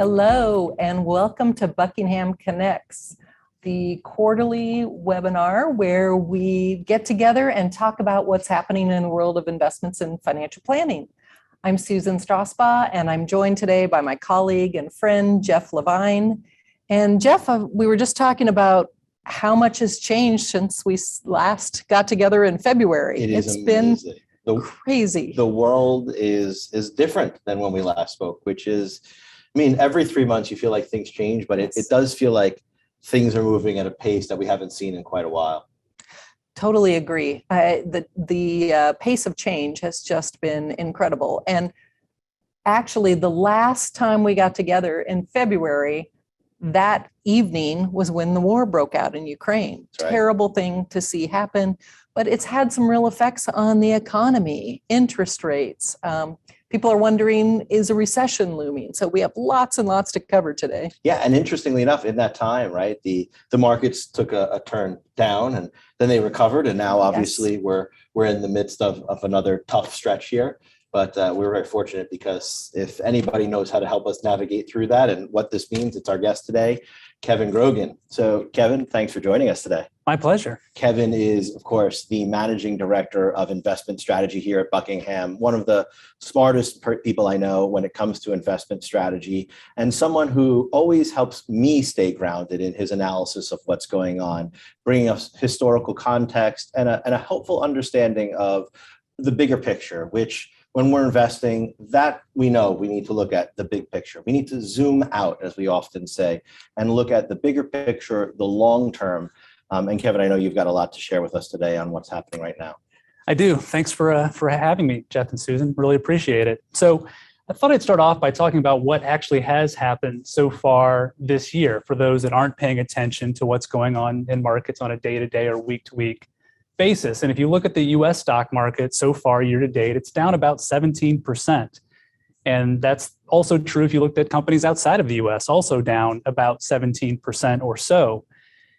Hello, and welcome to Buckingham Connects, the quarterly webinar where we get together and talk about what's happening in the world of investments and financial planning. I'm Susan Strasbaugh, and I'm joined today by my colleague and friend, Jeff Levine. And Jeff, we were just talking about how much has changed since we last got together in February. It's been crazy. The world is different than when we last spoke, which is, every 3 months you feel like things change, but it does feel like things are moving at a pace that we haven't seen in quite a while. Totally agree. The pace of change has just been incredible. And actually, the last time we got together in February, that evening was when the war broke out in Ukraine. Right. Terrible thing to see happen, but it's had some real effects on the economy, interest rates. People are wondering, is a recession looming? So we have lots and lots to cover today. Yeah, and interestingly enough, in that time, right, the markets took a turn down and then they recovered. And now obviously we're in the midst of another tough stretch here. But we're very fortunate because if anybody knows how to help us navigate through that and what this means, it's our guest today, Kevin Grogan. So Kevin, thanks for joining us today. My pleasure. Kevin is, of course, the managing director of investment strategy here at Buckingham, one of the smartest people I know when it comes to investment strategy, and someone who always helps me stay grounded in his analysis of what's going on, bringing us historical context and a helpful understanding of the bigger picture, which when we're investing, that we know we need to look at the big picture. We need to zoom out, as we often say, and look at the bigger picture, the long term. And Kevin, I know you've got a lot to share with us today on what's happening right now. I do. Thanks for having me, Jeff and Susan. Really appreciate it. So I thought I'd start off by talking about what actually has happened so far this year for those that aren't paying attention to what's going on in markets on a day-to-day or week-to-week basis. And if you look at the US stock market so far year to date, it's down about 17%. And that's also true if you looked at companies outside of the US, also down about 17% or so.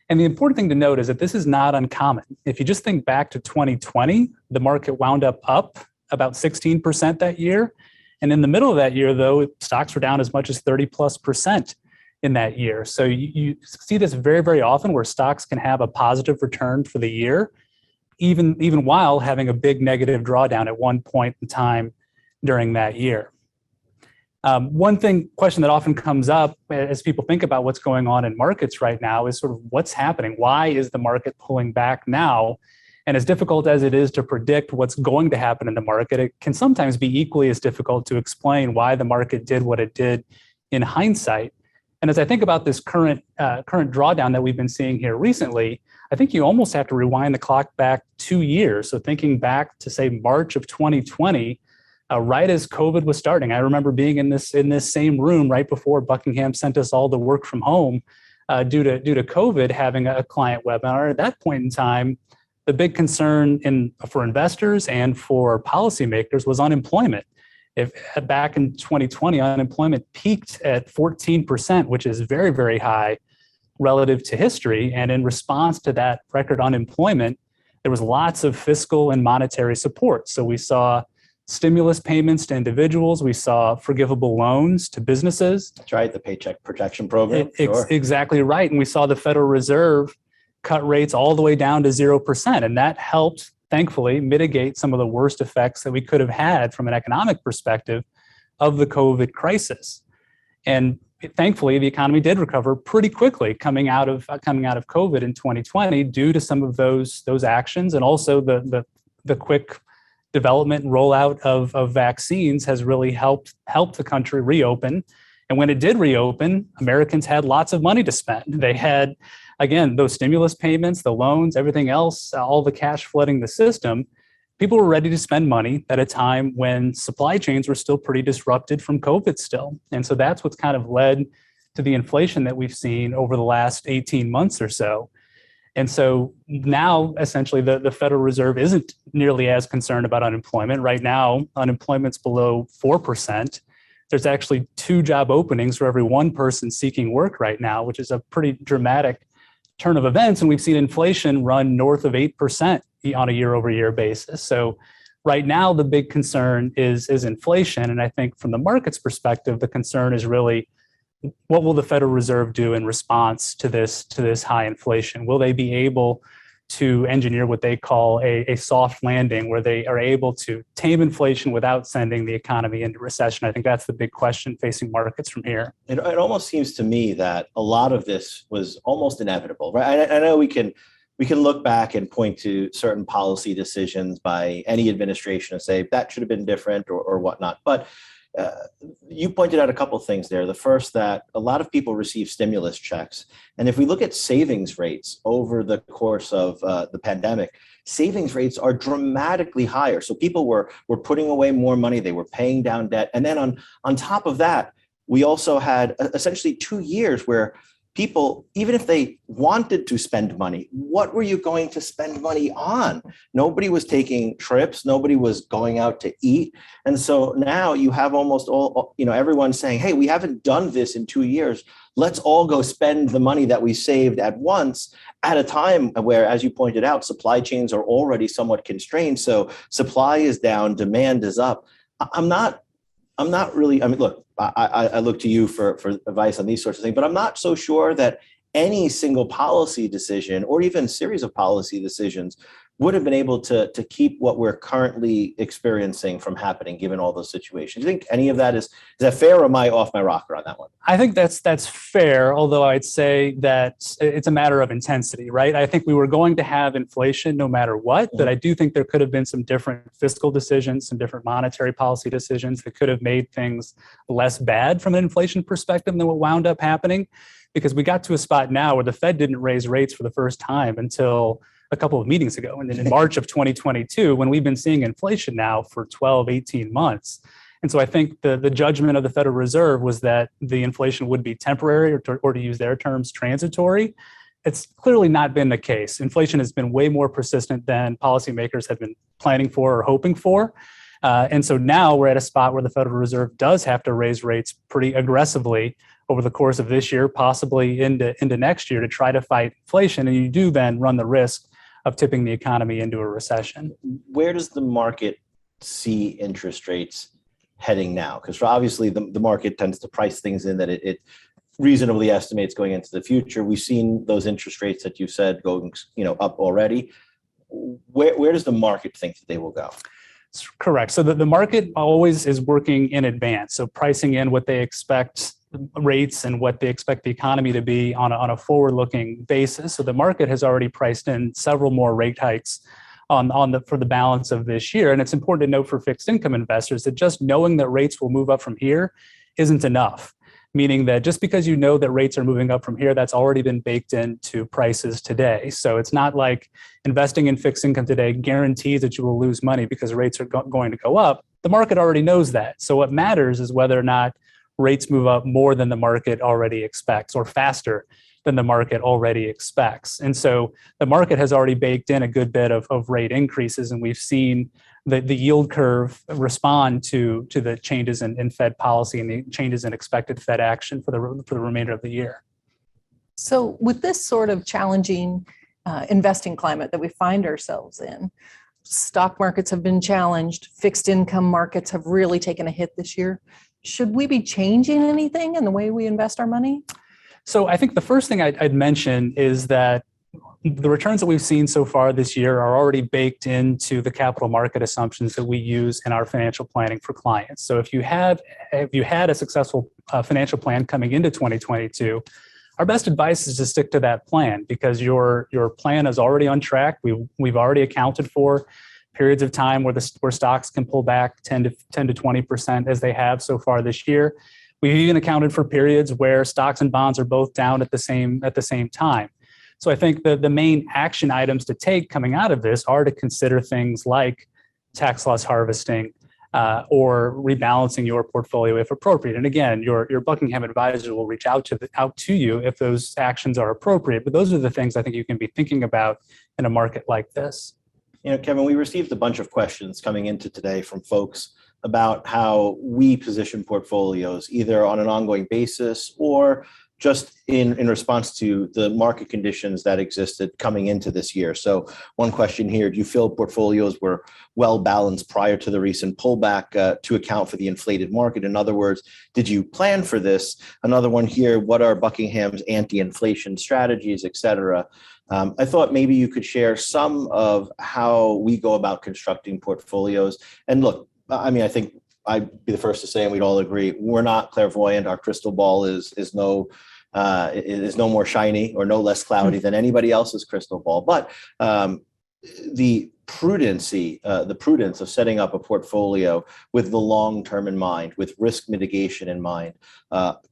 And the important thing to note is that this is not uncommon. If you just think back to 2020, the market wound up about 16% that year. And in the middle of that year, though, stocks were down as much as 30+% in that year. So you see this very, very often where stocks can have a positive return for the year, even while having a big negative drawdown at one point in time during that year. One question that often comes up as people think about what's going on in markets right now is sort of what's happening. Why is the market pulling back now? And as difficult as it is to predict what's going to happen in the market, it can sometimes be equally as difficult to explain why the market did what it did in hindsight. And as I think about this current drawdown that we've been seeing here recently, I think you almost have to rewind the clock back 2 years. So thinking back to, say, March of 2020, right as COVID was starting. I remember being in this same room right before Buckingham sent us all to work from home due to COVID, having a client webinar. At that point in time, the big concern for investors and for policymakers was unemployment. If back in 2020, unemployment peaked at 14%, which is very, very high relative to history. And in response to that record unemployment, there was lots of fiscal and monetary support. So we saw stimulus payments to individuals. We saw forgivable loans to businesses. That's right, the Paycheck Protection Program. Sure. Exactly right. And we saw the Federal Reserve cut rates all the way down to 0%. And that helped, thankfully, mitigate some of the worst effects that we could have had from an economic perspective of the COVID crisis. And thankfully, the economy did recover pretty quickly coming out of COVID in 2020 due to some of those actions, and also the quick development and rollout of vaccines has really helped the country reopen. And when it did reopen, Americans had lots of money to spend. They had, again, those stimulus payments, the loans, everything else, all the cash flooding the system. People were ready to spend money at a time when supply chains were still pretty disrupted from COVID still. And so that's what's kind of led to the inflation that we've seen over the last 18 months or so. And so now, essentially, the Federal Reserve isn't nearly as concerned about unemployment. Right now, unemployment's below 4%. There's actually 2 job openings for every 1 person seeking work right now, which is a pretty dramatic turn of events. And we've seen inflation run north of 8% on a year-over-year basis. So right now, the big concern is inflation. And I think from the market's perspective, the concern is really what will the Federal Reserve do in response to this high inflation? Will they be able to engineer what they call a soft landing, where they are able to tame inflation without sending the economy into recession? I think that's the big question facing markets from here. It almost seems to me that a lot of this was almost inevitable, right? I know we can look back and point to certain policy decisions by any administration and say that should have been different or whatnot. But you pointed out a couple of things there. The first, that a lot of people receive stimulus checks. And if we look at savings rates over the course of the pandemic, savings rates are dramatically higher. So people were putting away more money, they were paying down debt. And then on top of that, we also had essentially 2 years where people, even if they wanted to spend money, what were you going to spend money on? Nobody was taking trips. Nobody was going out to eat. And so now you have almost all, everyone saying, hey, we haven't done this in 2 years. Let's all go spend the money that we saved at once, at a time where, as you pointed out, supply chains are already somewhat constrained. So supply is down, demand is up. I'm not really, look, I look to you for advice on these sorts of things, but I'm not so sure that any single policy decision or even series of policy decisions would have been able to keep what we're currently experiencing from happening, given all those situations. Do you think any of that is that fair, or am I off my rocker on that one? I think that's fair, although I'd say that it's a matter of intensity, right? I think we were going to have inflation no matter what, but I do think there could have been some different fiscal decisions, some different monetary policy decisions that could have made things less bad from an inflation perspective than what wound up happening, because we got to a spot now where the Fed didn't raise rates for the first time until a couple of meetings ago. And then in March of 2022, when we've been seeing inflation now for 12, 18 months. And so I think the judgment of the Federal Reserve was that the inflation would be temporary, or to use their terms, transitory. It's clearly not been the case. Inflation has been way more persistent than policymakers have been planning for or hoping for. And so now we're at a spot where the Federal Reserve does have to raise rates pretty aggressively over the course of this year, possibly into next year, to try to fight inflation. And you do then run the risk of tipping the economy into a recession. Where does the market see interest rates heading now? Because obviously the market tends to price things in that it reasonably estimates going into the future. We've seen those interest rates that you said going up already. Where does the market think that they will go? Correct. So the market always is working in advance. So pricing in what they expect rates and what they expect the economy to be on a forward-looking basis. So the market has already priced in several more rate hikes for the balance of this year. And it's important to note for fixed income investors that just knowing that rates will move up from here isn't enough. Meaning that just because you know that rates are moving up from here, that's already been baked into prices today. So it's not like investing in fixed income today guarantees that you will lose money because rates are going to go up. The market already knows that. So what matters is whether or not rates move up more than the market already expects, or faster than the market already expects. And so the market has already baked in a good bit of rate increases, and we've seen the yield curve respond to the changes in Fed policy and the changes in expected Fed action for the remainder of the year. So with this sort of challenging investing climate that we find ourselves in, stock markets have been challenged, fixed income markets have really taken a hit this year. Should we be changing anything in the way we invest our money? So I think the first thing I'd mention is that the returns that we've seen so far this year are already baked into the capital market assumptions that we use in our financial planning for clients. So if you had a successful financial plan coming into 2022, our best advice is to stick to that plan, because your plan is already on track. We've already accounted for periods of time where stocks can pull back 10 to 20% as they have so far this year. We've even accounted for periods where stocks and bonds are both down at the same time. So I think the main action items to take coming out of this are to consider things like tax loss harvesting or rebalancing your portfolio if appropriate. And again, your Buckingham advisor will reach out to you if those actions are appropriate. But those are the things I think you can be thinking about in a market like this. Kevin, we received a bunch of questions coming into today from folks about how we position portfolios, either on an ongoing basis or just in response to the market conditions that existed coming into this year. So one question here, do you feel portfolios were well balanced prior to the recent pullback to account for the inflated market? In other words, did you plan for this? Another one here, what are Buckingham's anti-inflation strategies, et cetera? I thought maybe you could share some of how we go about constructing portfolios. And look, I mean, I think I'd be the first to say, and we'd all agree, we're not clairvoyant. Our crystal ball is no more shiny or no less cloudy than anybody else's crystal ball. But the prudence of setting up a portfolio with the long term in mind, with risk mitigation in mind,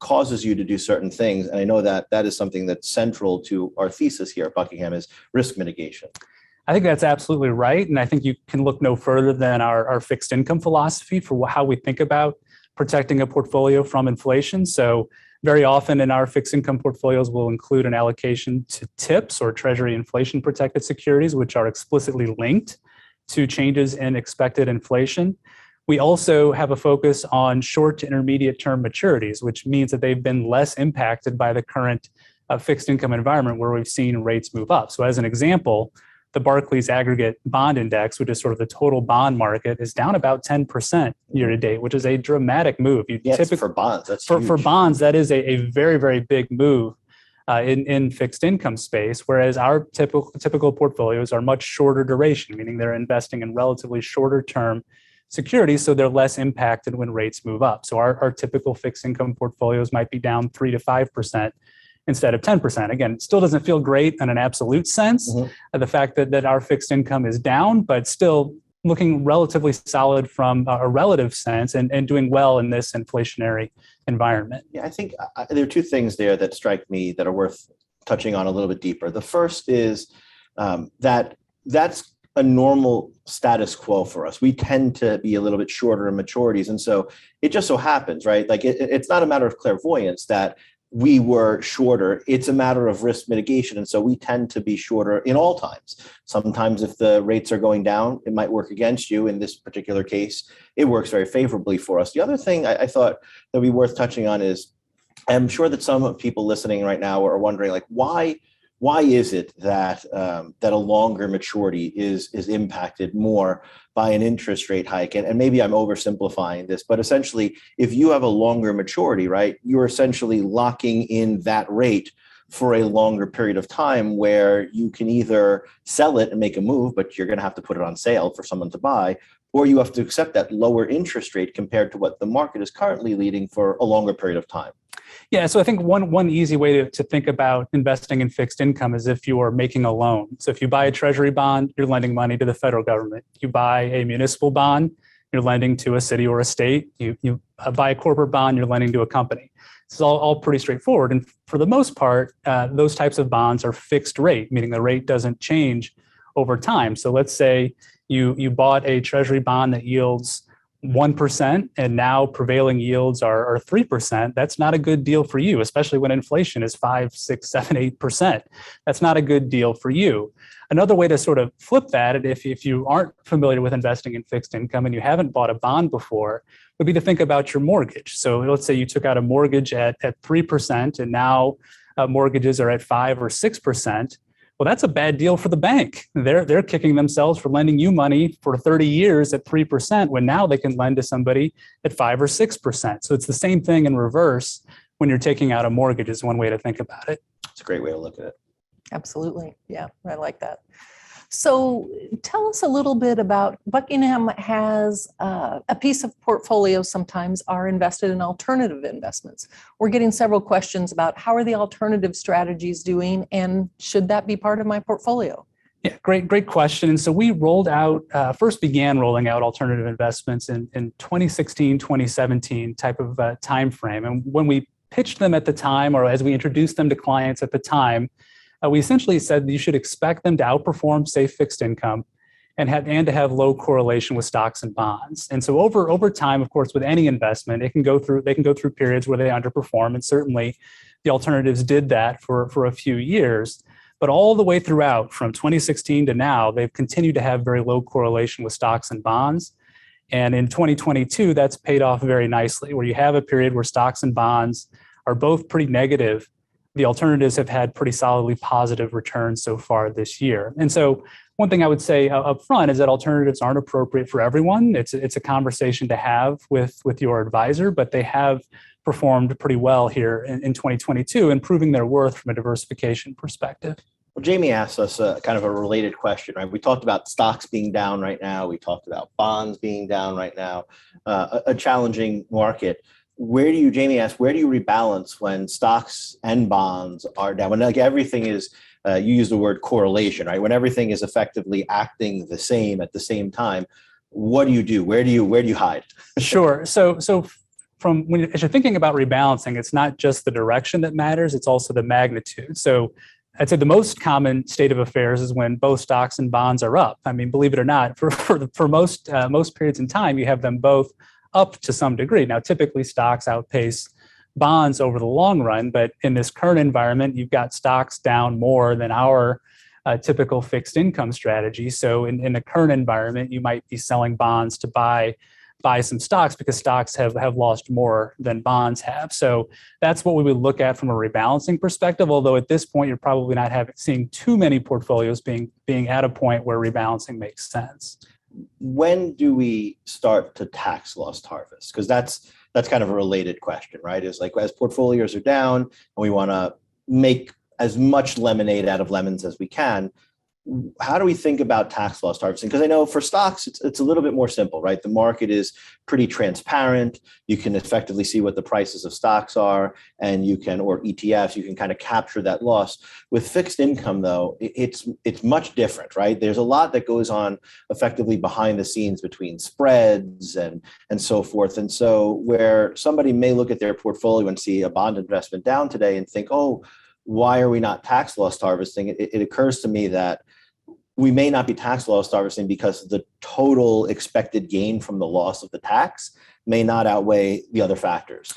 causes you to do certain things. And I know that that is something that's central to our thesis here at Buckingham is risk mitigation. I think that's absolutely right. And I think you can look no further than our fixed income philosophy for how we think about protecting a portfolio from inflation. So very often in our fixed income portfolios, we'll include an allocation to TIPS or Treasury inflation protected securities, which are explicitly linked to changes in expected inflation. We also have a focus on short to intermediate term maturities, which means that they've been less impacted by the current fixed income environment where we've seen rates move up. So as an example, the Barclays Aggregate Bond Index, which is sort of the total bond market, is down about 10% year to date, which is a dramatic move. For bonds, that's for bonds, that is a very, very big move in fixed income space, whereas our typical portfolios are much shorter duration, meaning they're investing in relatively shorter term securities, so they're less impacted when rates move up. So our typical fixed income portfolios might be down 3 to 5%. Instead of 10%. Again, it still doesn't feel great in an absolute sense, the fact that our fixed income is down, but still looking relatively solid from a relative sense and doing well in this inflationary environment. Yeah, I think there are two things there that strike me that are worth touching on a little bit deeper. The first is that that's a normal status quo for us. We tend to be a little bit shorter in maturities. And so it just so happens, right? Like it's not a matter of clairvoyance that we were shorter. It's a matter of risk mitigation. And so we tend to be shorter in all times. Sometimes if the rates are going down, it might work against you. In this particular case, it works very favorably for us. The other thing I thought that would be worth touching on is, I'm sure that some people listening right now are wondering, like, why is it that that a longer maturity is impacted more by an interest rate hike? And maybe I'm oversimplifying this, but essentially, if you have a longer maturity, right, you're essentially locking in that rate for a longer period of time where you can either sell it and make a move, but you're going to have to put it on sale for someone to buy, or you have to accept that lower interest rate compared to what the market is currently leading for a longer period of time. Yeah, so I think one easy way to think about investing in fixed income is if you are making a loan. So if you buy a treasury bond, you're lending money to the federal government. You buy a municipal bond, you're lending to a city or a state. You buy a corporate bond, you're lending to a company. It's all pretty straightforward. And for the most part, those types of bonds are fixed rate, meaning the rate doesn't change over time. So let's say you bought a treasury bond that yields 1% and now prevailing yields are 3%. That's not a good deal for you, especially when inflation is 5, 6, 7, 8%. That's not a good deal for you. Another way to sort of flip that, if you aren't familiar with investing in fixed income and you haven't bought a bond before, would be to think about your mortgage. So let's say you took out a mortgage at 3% and now mortgages are at 5 or 6%. Well, that's a bad deal for the bank. They're kicking themselves for lending you money for 30 years at 3% when now they can lend to somebody at 5 or 6%. So it's the same thing in reverse when you're taking out a mortgage is one way to think about it. It's a great way to look at it. Absolutely. Yeah, I like that. So tell us a little bit about Buckingham has a piece of portfolio sometimes are invested in alternative investments. We're getting several questions about how are the alternative strategies doing and should that be part of my portfolio? Yeah, great question. And so we first began rolling out alternative investments in 2016, 2017 type of time frame. And when we pitched them at the time, or as we introduced them to clients at the time, we essentially said you should expect them to outperform, say, fixed income and to have low correlation with stocks and bonds. And so over time, of course, with any investment, they can go through periods where they underperform. And certainly the alternatives did that for a few years. But all the way throughout, from 2016 to now, they've continued to have very low correlation with stocks and bonds. And in 2022, that's paid off very nicely, where you have a period where stocks and bonds are both pretty negative the alternatives have had pretty solidly positive returns so far this year. And so one thing I would say up front is that alternatives aren't appropriate for everyone. It's a conversation to have with your advisor, but they have performed pretty well here in 2022, improving their worth from a diversification perspective. Well, Jamie asked us kind of a related question, right? We talked about stocks being down right now. We talked about bonds being down right now, a challenging market. Jamie asked, where do you rebalance when stocks and bonds are down? When like everything is, you use the word correlation, right? When everything is effectively acting the same at the same time, what do you do? Where do you hide? Sure. So as you're thinking about rebalancing, it's not just the direction that matters, it's also the magnitude. So I'd say the most common state of affairs is when both stocks and bonds are up. I mean, believe it or not, for most periods in time, you have them both up to some degree. Now, typically stocks outpace bonds over the long run, but in this current environment, you've got stocks down more than our typical fixed income strategy. So in the current environment, you might be selling bonds to buy some stocks because stocks have lost more than bonds have. So that's what we would look at from a rebalancing perspective, although at this point, you're probably not seeing too many portfolios being at a point where rebalancing makes sense. When do we start to tax loss harvest? Because that's kind of a related question, right? Is like as portfolios are down and we want to make as much lemonade out of lemons as we can, how do we think about tax loss harvesting? Because I know for stocks, it's a little bit more simple, right? The market is pretty transparent. You can effectively see what the prices of stocks are, and or ETFs, you can kind of capture that loss. With fixed income, though, it's much different, right? There's a lot that goes on effectively behind the scenes between spreads and so forth. And so where somebody may look at their portfolio and see a bond investment down today and think, oh, why are we not tax loss harvesting? It occurs to me that we may not be tax loss harvesting because the total expected gain from the loss of the tax may not outweigh the other factors.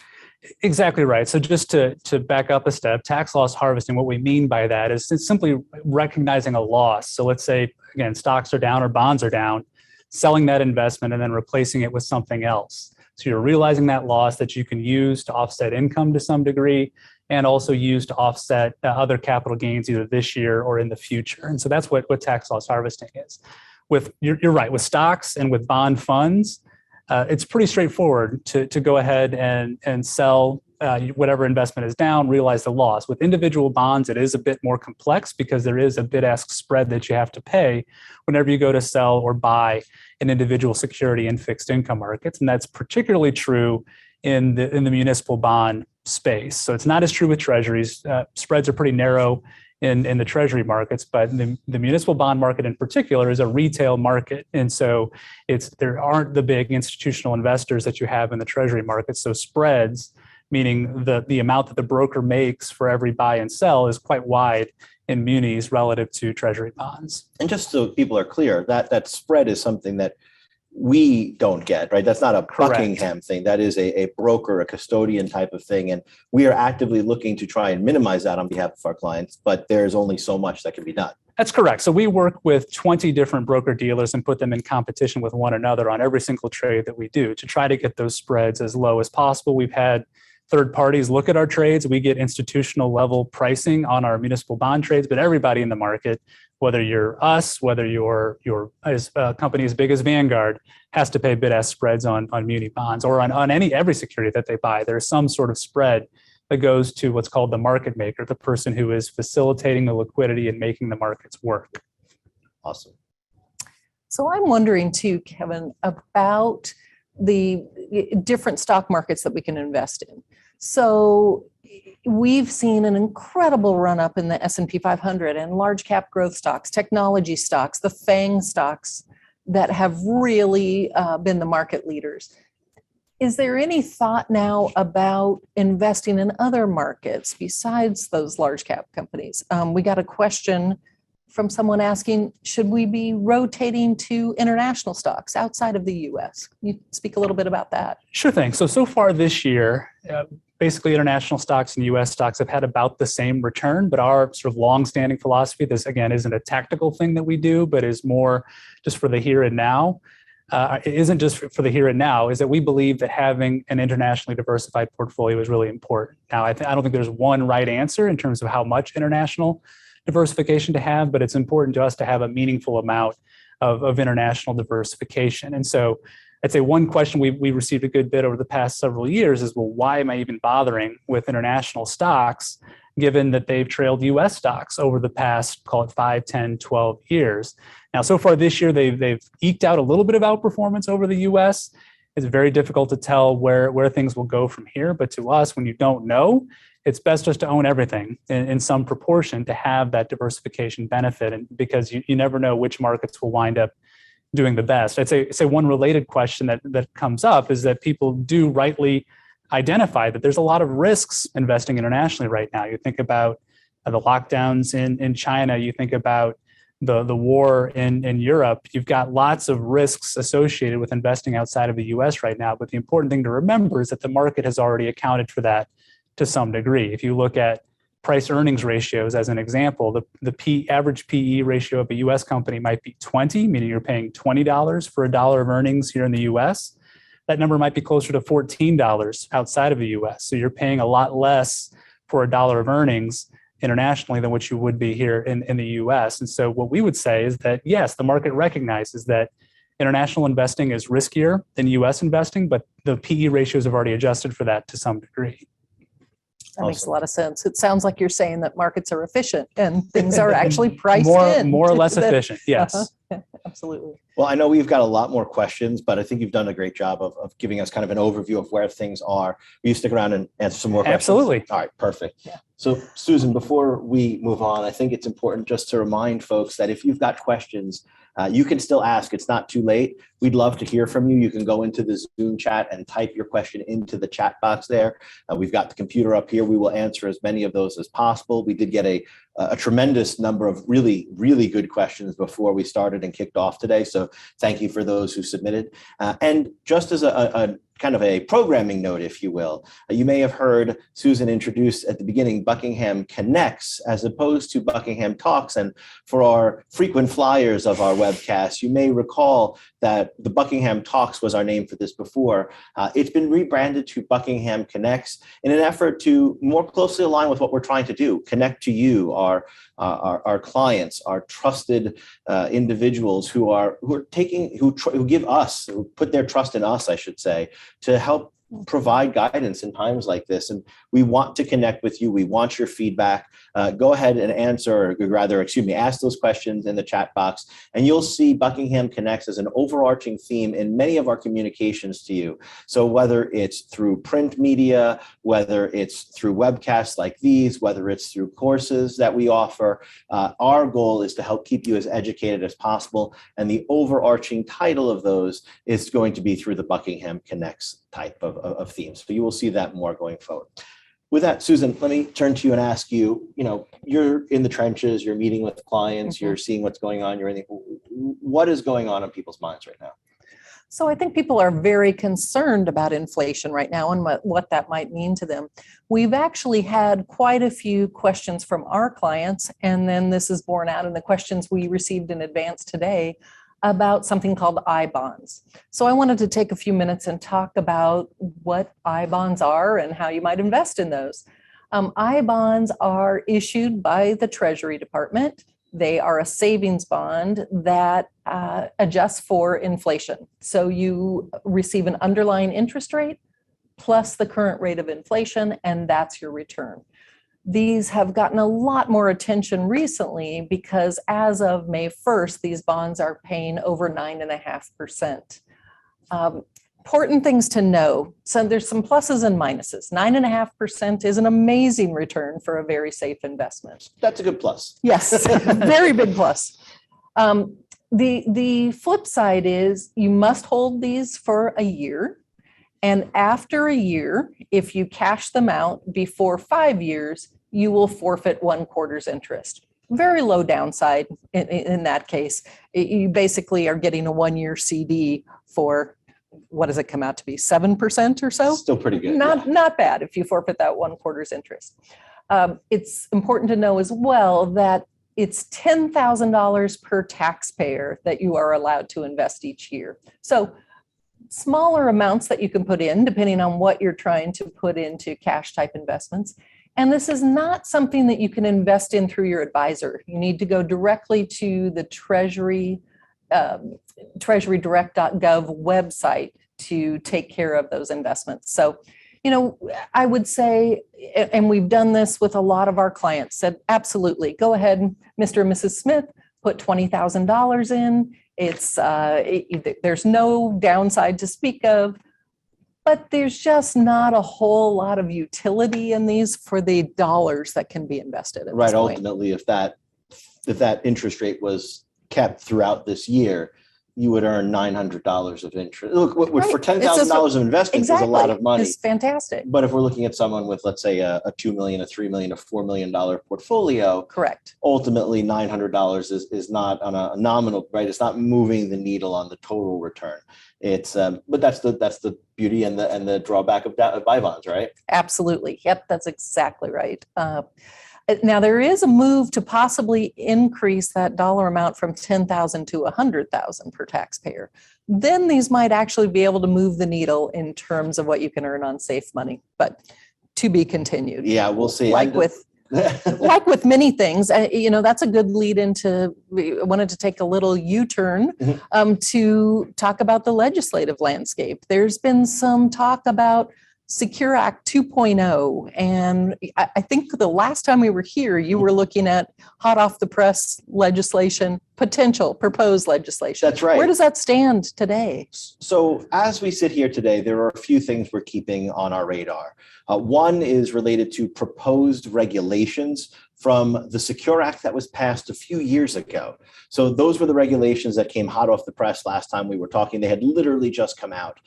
Exactly right. So just to back up a step, tax loss harvesting, what we mean by that is it's simply recognizing a loss. So let's say, again, stocks are down or bonds are down, selling that investment and then replacing it with something else. So you're realizing that loss that you can use to offset income to some degree, and also use to offset other capital gains either this year or in the future. And so that's what tax loss harvesting is. You're right, with stocks and with bond funds, it's pretty straightforward to go ahead and sell whatever investment is down, realize the loss. With individual bonds, it is a bit more complex because there is a bid-ask spread that you have to pay whenever you go to sell or buy an individual security in fixed income markets. And that's particularly true in the municipal bond space. So it's not as true with treasuries. Spreads are pretty narrow in the treasury markets, but the municipal bond market in particular is a retail market. And so there aren't the big institutional investors that you have in the treasury market. So spreads, meaning the amount that the broker makes for every buy and sell, is quite wide in munis relative to treasury bonds. And just so people are clear, that spread is something that we don't get, right? That's not a Correct. Buckingham thing. That is a broker, a custodian type of thing. And we are actively looking to try and minimize that on behalf of our clients, but there's only so much that can be done. That's correct. So we work with 20 different broker dealers and put them in competition with one another on every single trade that we do to try to get those spreads as low as possible. We've had third parties look at our trades. We get institutional level pricing on our municipal bond trades, but everybody in the market, whether you're us, whether you're a company as big as Vanguard, has to pay bid-ask spreads on muni bonds or on every security that they buy. There's some sort of spread that goes to what's called the market maker, the person who is facilitating the liquidity and making the markets work. Awesome. So I'm wondering too, Kevin, about the different stock markets that we can invest in. So we've seen an incredible run up in the S&P 500 and large cap growth stocks, technology stocks, the FANG stocks that have really been the market leaders. Is there any thought now about investing in other markets besides those large cap companies? We got a question from someone asking, should we be rotating to international stocks outside of the US? Can you speak a little bit about that? Sure thing. So far this year, basically international stocks and US stocks have had about the same return, but our sort of longstanding philosophy, this again isn't a tactical thing that we do, but is more just for the here and now. it isn't just for the here and now, is that we believe that having an internationally diversified portfolio is really important. Now, I don't think there's one right answer in terms of how much international diversification to have, but it's important to us to have a meaningful amount of international diversification. And so I'd say one question we received a good bit over the past several years is, well, why am I even bothering with international stocks, given that they've trailed US stocks over the past, call it 5, 10, 12 years? Now, so far this year, they've eked out a little bit of outperformance over the US. It's very difficult to tell where things will go from here. But to us, when you don't know, it's best just to own everything in some proportion to have that diversification benefit. And because you never know which markets will wind up doing the best. I'd say one related question that comes up is that people do rightly identify that there's a lot of risks investing internationally right now. You think about the lockdowns in China, you think about the war in Europe. You've got lots of risks associated with investing outside of the US right now. But the important thing to remember is that the market has already accounted for that to some degree. If you look at price earnings ratios as an example, the average PE ratio of a US company might be 20, meaning you're paying $20 for $1 of earnings here in the US. That number might be closer to $14 outside of the US. So you're paying a lot less for $1 of earnings internationally than what you would be here in the US. And so what we would say is that, yes, the market recognizes that international investing is riskier than US investing, but the PE ratios have already adjusted for that to some degree. That makes a lot of sense. It sounds like you're saying that markets are efficient and things are actually priced in. More or less efficient, yes. Absolutely. Well, I know we've got a lot more questions, but I think you've done a great job of giving us kind of an overview of where things are. Will you stick around and answer some more questions? Absolutely. All right, perfect. Yeah. So, Susan, before we move on, I think it's important just to remind folks that if you've got questions, you can still ask. It's not too late. We'd love to hear from you. You can go into the Zoom chat and type your question into the chat box there. We've got the computer up here. We will answer as many of those as possible. We did get a tremendous number of really, really good questions before we started and kicked off today. So thank you for those who submitted. And just as a kind of a programming note, if you will, you may have heard Susan introduce at the beginning Buckingham Connects as opposed to Buckingham Talks. And for our frequent flyers of our webcast, you may recall that the Buckingham Talks was our name for this before. It's been rebranded to Buckingham Connects in an effort to more closely align with what we're trying to do, connect to you, our clients, our trusted individuals who put their trust in us, I should say, to help provide guidance in times like this. And we want to connect with you. We want your feedback. Go ahead and ask those questions in the chat box. And you'll see Buckingham Connects as an overarching theme in many of our communications to you. So whether it's through print media, whether it's through webcasts like these, whether it's through courses that we offer, our goal is to help keep you as educated as possible. And the overarching title of those is going to be through the Buckingham Connects type of themes. So you will see that more going forward. With that, Susan, let me turn to you and ask you, you're in the trenches, you're meeting with clients, you're seeing what's going on, what is going on in people's minds right now? So I think people are very concerned about inflation right now and what that might mean to them. We've actually had quite a few questions from our clients, and then this is borne out in the questions we received in advance today about something called I-bonds. So I wanted to take a few minutes and talk about what I-bonds are and how you might invest in those. I-bonds are issued by the Treasury Department. They are a savings bond that adjusts for inflation. So you receive an underlying interest rate plus the current rate of inflation, and that's your return. These have gotten a lot more attention recently because as of May 1st, these bonds are paying over 9.5%. Important things to know. So there's some pluses and minuses. 9.5% is an amazing return for a very safe investment. That's a good plus. Yes, very big plus. The flip side is you must hold these for a year. And after a year, if you cash them out before 5 years, you will forfeit 1/4 interest. Very low downside in that case. You basically are getting a 1-year CD for, what does it come out to be, 7% or so? Still pretty good. Not bad if you forfeit that 1/4 interest. It's important to know as well that it's $10,000 per taxpayer that you are allowed to invest each year. So smaller amounts that you can put in depending on what you're trying to put into cash type investments. And this is not something that you can invest in through your advisor. You need to go directly to the treasurydirect.gov website to take care of those investments. So, I would say, and we've done this with a lot of our clients, said, absolutely, go ahead, Mr. and Mrs. Smith, put $20,000 in. There's no downside to speak of, but there's just not a whole lot of utility in these for the dollars that can be invested at Right. this point. Ultimately, if that interest rate was kept throughout this year, you would earn $900 of interest. Look, Right. for $10,000 of investment is a lot of money. It's fantastic. But if we're looking at someone with, let's say, a $2 million, a $3 million, a $4 million portfolio, Correct. ultimately $900 is not on a nominal, right? It's not moving the needle on the total return. It's but that's the beauty and the drawback of buy bonds, right? Absolutely. Yep, that's exactly right. Now, there is a move to possibly increase that dollar amount from $10,000 to $100,000 per taxpayer. Then these might actually be able to move the needle in terms of what you can earn on safe money, but to be continued. Yeah, we'll see. Like with many things, that's a good lead into, I wanted to take a little U-turn to talk about the legislative landscape. There's been some talk about Secure Act 2.0. And I think the last time we were here, you were looking at hot off the press legislation, potential proposed legislation. That's right. Where does that stand today? So as we sit here today, there are a few things we're keeping on our radar. One is related to proposed regulations from the Secure Act that was passed a few years ago. So those were the regulations that came hot off the press last time we were talking. They had literally just come out.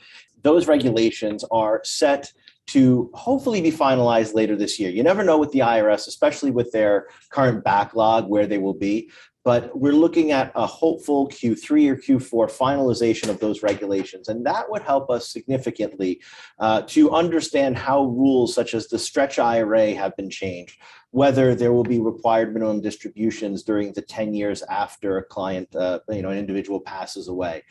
Those regulations are set to hopefully be finalized later this year. You never know with the IRS, especially with their current backlog, where they will be. But we're looking at a hopeful Q3 or Q4 finalization of those regulations. And that would help us significantly to understand how rules such as the stretch IRA have been changed, whether there will be required minimum distributions during the 10 years after a client, an individual passes away.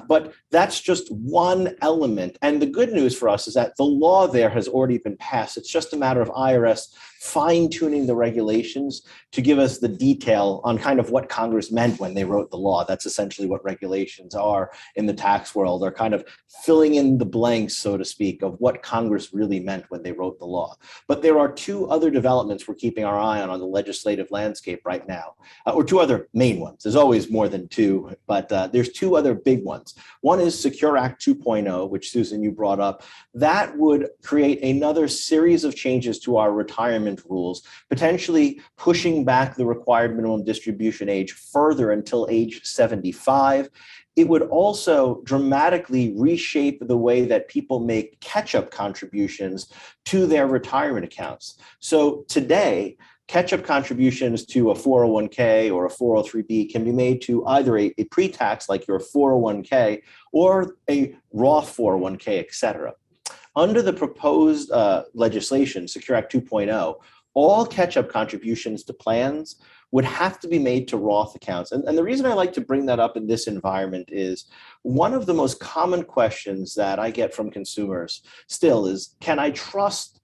But that's just one element. And the good news for us is that the law there has already been passed. It's just a matter of IRS fine-tuning the regulations to give us the detail on kind of what Congress meant when they wrote the law. That's essentially what regulations are in the tax world, are kind of filling in the blanks, so to speak, of what Congress really meant when they wrote the law. But there are two other developments we're keeping our eye on the legislative landscape right now, or two other main ones. There's always more than two, but there's two other big ones. One is Secure Act 2.0, which Susan, you brought up. That would create another series of changes to our retirement rules, potentially pushing back the required minimum distribution age further until age 75. It would also dramatically reshape the way that people make catch-up contributions to their retirement accounts. So today, catch-up contributions to a 401k or a 403b can be made to either a pre-tax, like your 401k, or a Roth 401k, et cetera. Under the proposed legislation, Secure Act 2.0, all catch-up contributions to plans would have to be made to Roth accounts. And the reason I like to bring that up in this environment is one of the most common questions that I get from consumers still is, can I trust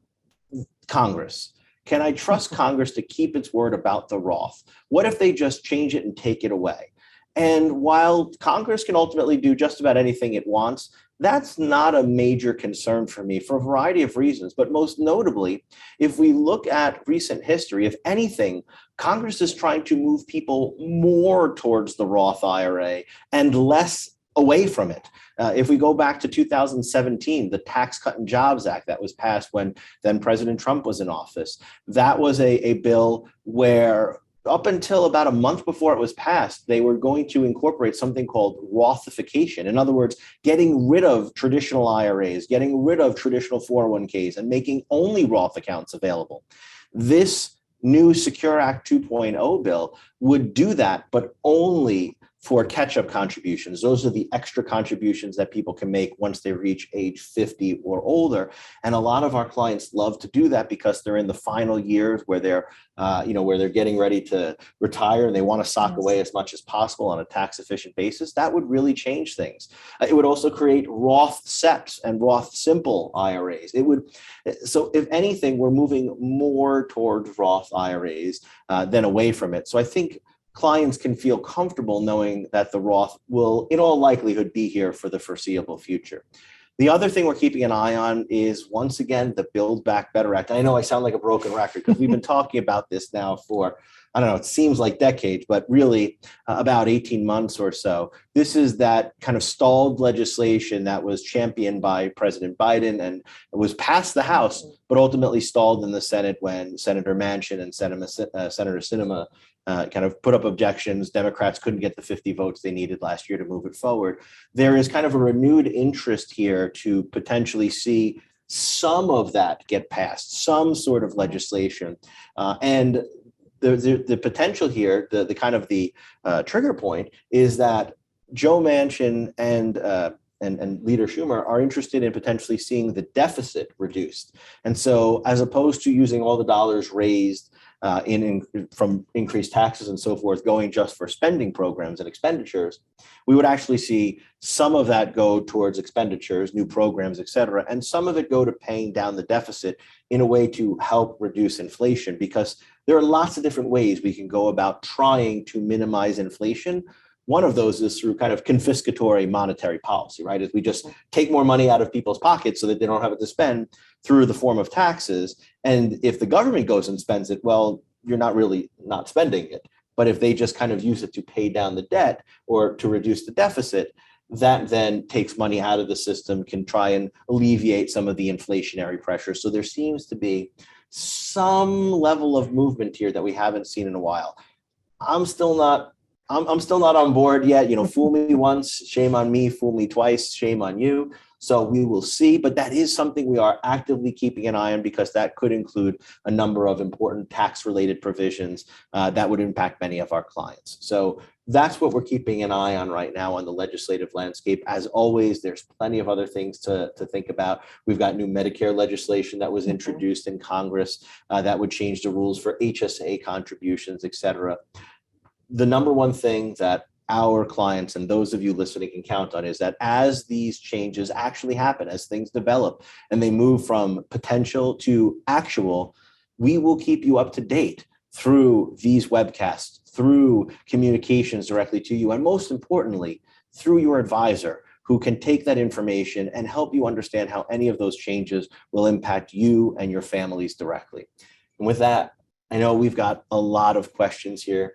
Congress? Can I trust Congress to keep its word about the Roth? What if they just change it and take it away? And while Congress can ultimately do just about anything it wants, that's not a major concern for me for a variety of reasons. But most notably, if we look at recent history, if anything, Congress is trying to move people more towards the Roth IRA and less away from it. If we go back to 2017, the Tax Cut and Jobs Act that was passed when then President Trump was in office, that was a bill where up until about a month before it was passed, they were going to incorporate something called Rothification. In other words, getting rid of traditional IRAs, getting rid of traditional 401ks, and making only Roth accounts available. This new Secure Act 2.0 bill would do that, but only for catch-up contributions. Those are the extra contributions that people can make once they reach age 50 or older. And a lot of our clients love to do that because they're in the final years where they're, where they're getting ready to retire and they want to sock away as much as possible on a tax-efficient basis. That would really change things. It would also create Roth SEPs and Roth Simple IRAs. So if anything, we're moving more towards Roth IRAs than away from it. So I think clients can feel comfortable knowing that the Roth will, in all likelihood, be here for the foreseeable future. The other thing we're keeping an eye on is, once again, the Build Back Better Act. I know I sound like a broken record because we've been talking about this now for, I don't know, it seems like decades, but really about 18 months or so. This is that kind of stalled legislation that was championed by President Biden and was passed the House, but ultimately stalled in the Senate when Senator Manchin and Senator Sinema kind of put up objections. Democrats couldn't get the 50 votes they needed last year to move it forward. There is kind of a renewed interest here to potentially see some of that get passed, some sort of legislation. And the potential here, the kind of the trigger point is that Joe Manchin and Leader Schumer are interested in potentially seeing the deficit reduced. And so as opposed to using all the dollars raised from increased taxes and so forth going just for spending programs and expenditures, we would actually see some of that go towards expenditures, new programs, et cetera, and some of it go to paying down the deficit in a way to help reduce inflation, because there are lots of different ways we can go about trying to minimize inflation. One of those is through kind of confiscatory monetary policy, right? Is we just take more money out of people's pockets so that they don't have it to spend through the form of taxes. And if the government goes and spends it, well, you're not really not spending it. But if they just kind of use it to pay down the debt or to reduce the deficit, that then takes money out of the system, can try and alleviate some of the inflationary pressure. So there seems to be some level of movement here that we haven't seen in a while. I'm still not on board yet. Fool me once, shame on me. Fool me twice, shame on you. So we will see. But that is something we are actively keeping an eye on, because that could include a number of important tax-related provisions that would impact many of our clients. So that's what we're keeping an eye on right now on the legislative landscape. As always, there's plenty of other things to think about. We've got new Medicare legislation that was introduced in Congress that would change the rules for HSA contributions, et cetera. The number one thing that our clients and those of you listening can count on is that as these changes actually happen, as things develop and they move from potential to actual, we will keep you up to date through these webcasts, through communications directly to you, and most importantly, through your advisor, who can take that information and help you understand how any of those changes will impact you and your families directly. And with that, I know we've got a lot of questions here.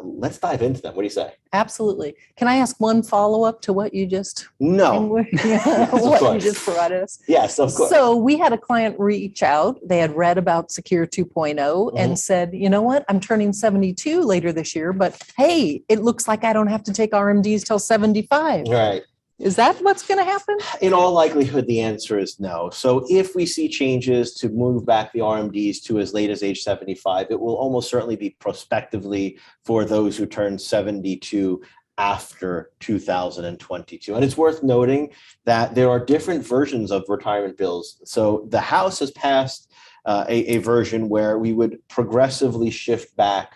Let's dive into them. What do you say? Absolutely. Can I ask one follow-up to what you just what you just provided us? Yes, of course. So we had a client reach out. They had read about Secure 2.0 and said, you know what, I'm turning 72 later this year, but hey, it looks like I don't have to take RMDs till 75. Right. Is that what's going to happen? In all likelihood, the answer is no. So if we see changes to move back the RMDs to as late as age 75, it will almost certainly be prospectively for those who turn 72 after 2022. And it's worth noting that there are different versions of retirement bills. So the House has passed a version where we would progressively shift back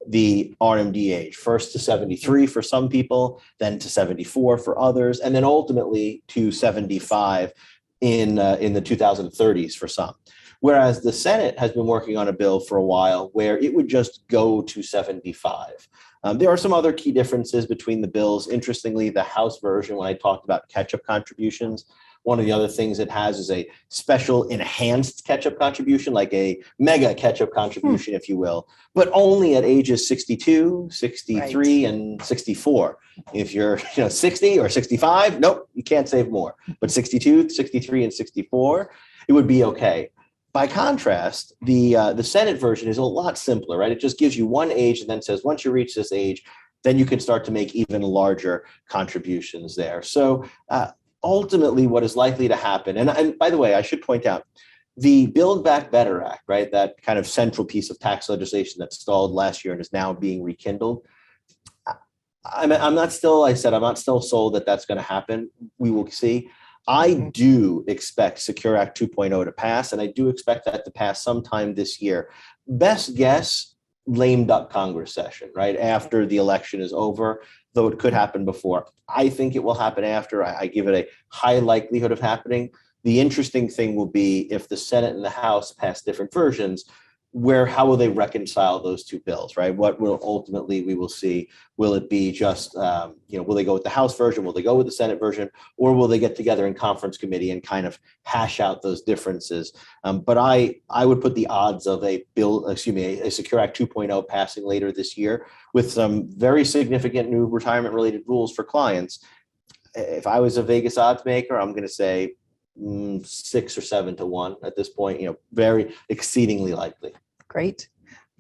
the RMD age, first to 73 for some people, then to 74 for others, and then ultimately to 75 in the 2030s for some. Whereas the Senate has been working on a bill for a while where it would just go to 75. There are some other key differences between the bills. Interestingly, the House version, when I talked about catch-up contributions, one of the other things it has is a special enhanced catch-up contribution, like a mega catch-up contribution, if you will, but only at ages 62, 63, and 64. If you're 60 or 65, nope, you can't save more. But 62, 63, and 64, it would be okay. By contrast, the Senate version is a lot simpler, right? It just gives you one age and then says, once you reach this age, then you can start to make even larger contributions there. So ultimately, what is likely to happen, and by the way, I should point out, the Build Back Better Act, right, that kind of central piece of tax legislation that stalled last year and is now being rekindled, I'm not still, I'm not still sold that that's going to happen. We will see. I do expect Secure Act 2.0 to pass, and I do expect that to pass sometime this year. Best guess, lame duck Congress session, right? After the election is over, though it could happen before. I think it will happen after. I give it a high likelihood of happening. The interesting thing will be if the Senate and the House pass different versions, how will they reconcile those two bills, right? What will ultimately we will see? Will it be just, will they go with the House version? Will they go with the Senate version? Or will they get together in conference committee and kind of hash out those differences? But I would put the odds of a Secure Act 2.0 passing later this year with some very significant new retirement related rules for clients. If I was a Vegas odds maker, I'm going to say 6 or 7 to 1 at this point, very exceedingly likely. Great.